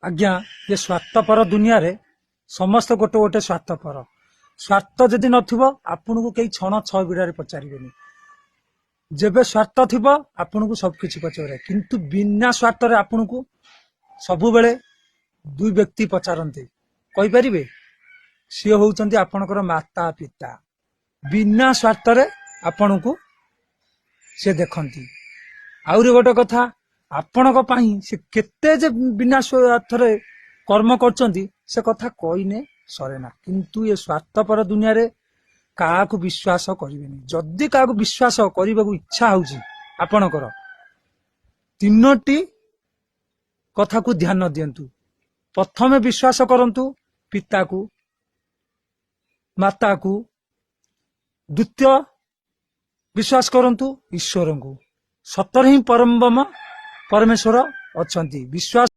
आज्ञा ये स्वार्थपर दुनिया रे समस्त गोटे गोटे स्वार्थपर स्वार्थ जदि नथिबो आपन को कई क्षण 6 बिड़ा पचारे जेबे स्वार्थ थिबो आपन को सब किछि पचारे किंतु बिना स्वार्थ रे आपन को सबु बेले दुई व्यक्ति पचारते कहि परिबे सी होउचंती आपनकर माता पिता बिना स्वार्थ रे आपन को से देखंती आउरी गोटे कथा आपणक पाई से केते जे बिना स्वार्थ रे कर्म करचंती से कथा कहिने सरेना किंतु ये स्वार्थपर दुनिया रे काहाकू विश्वास करिवेनी जदि काहाकू विश्वास करबाकू इच्छा होउची आपणकर तीनोटी कथा को ध्यान दियंतु प्रथमे विश्वास करंतु पिता को माता को द्वितीय विश्वास करंतु ईश्वर को सतर ही परम परमेश्वर अछंती विश्वास